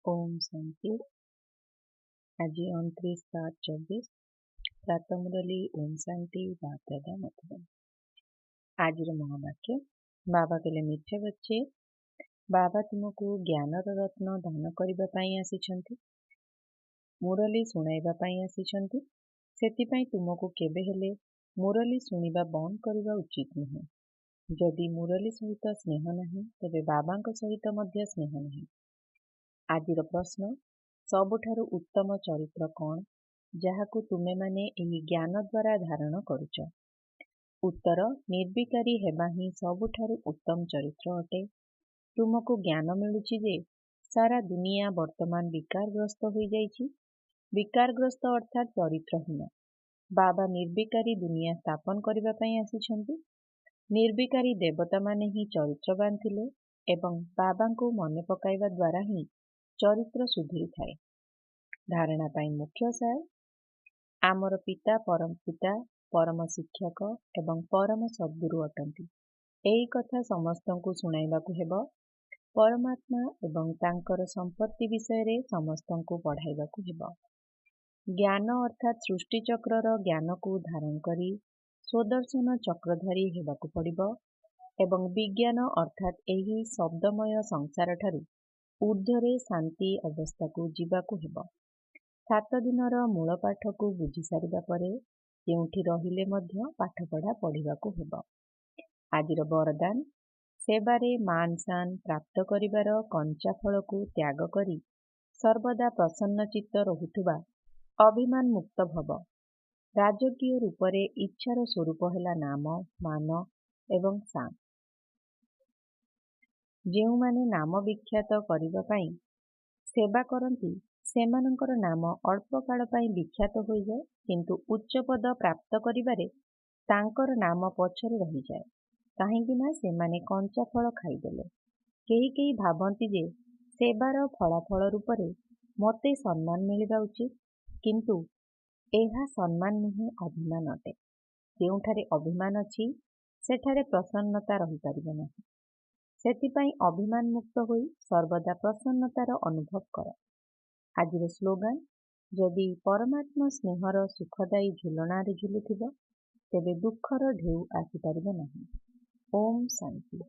ओम शांति। आज 29/7/24 प्रातः मुरली ओम शांति बापदादा मधुबन। आज महावाक्य बाबा कहले मीठे बच्चे बाबा तुमको ज्ञानर रत्न दान करबा पई आसीछंती, मुरली सुनाइबा पई आसीछंती। सेतिपई तुमको केबे हेले मुरली सुनिबा बंद करबा उचित नुहे। जदि मुरली सहित स्नेह नहीं तेबे बाबांक सहित मध्य स्नेह नहीं। आजिर प्रश्न, सबुठारु उत्तम चरित्र कौन जहाकू तुमे माने एही ज्ञान द्वारा धारण करुच? उत्तर, निर्विकारी हेबा ही सबुठारु उत्तम चरित्र अटे। तुमको ज्ञान मिलुची जे सारा दुनिया वर्तमान विकारग्रस्त हो जाइछि। विकारग्रस्त अर्थात चरित्रहीन। बाबा निर्विकारी दुनिया स्थापन करबा पई आसीछंती। निर्विकारी देवता माने ही चरित्रवान थिले एवं बाबांको मने पकाइबा द्वारा ही चरित्र सुधरी थाए। धारणा पाई मुख्य सार, आमर पिता परम शिक्षक एवं परम सद्गुरु अटंती। एही कथा समस्तंकु सुनाइबाकु हेब। परमात्मा एवं तांकर संपत्ति विषय रे समस्तंकु पढ़ाइबाकु हेब। ज्ञान अर्थात सृष्टि चक्रर ज्ञान को धारण करी स्वदर्शन चक्रधारी हेबाकु पड़िब एवं विज्ञान अर्थात एही शब्दमय संसार ठारू ऊर्ध्वरे शांति अवस्था को जीवाकु हेब। 7 दिनर मूल पाठ को बुझी सारिबा परे केउठी रहिले मध्य पाठपढ़ा पढ़िबाकु हेब। आजिर वरदान, सेबारे मान शान प्राप्त करिबार कंचा फल को त्याग करी सर्वदा प्रसन्न चित्त रहुथुबा अभिमान मुक्त भव। राजकीय रूपरे इच्छार स्वरूप हेला नाम, मान एवं शान। जेउ माने नाम विख्यात करिबा पई सेवा करती सेमानंकर नाम अल्प काल पई विख्यात हो जाए, किंतु उच्च पद प्राप्त करिबारे तांकर नाम पछरे रही जाए। काहेकि ना सेमाने कंचा फल खाइदेले। केही केही भाबंती जे सेवार फलाफल रूपरे मते सम्मान मिलिबा उचित, किंतु एहा सम्मान नुहे, अभिमान अटे। जेउठारे अभिमान अछि सेठारे प्रसन्नता रही पारिबो नाही। सेतिपई अभिमान मुक्त होई सर्वदा प्रसन्नतार अनुभव कर। आजिर स्लोगान, जदि परमात्मा स्नेहर सुखदायी झुलनारे झुलुथिब तेबे दुखर ढेउ आसी पारिबो नाही। ओम शांति।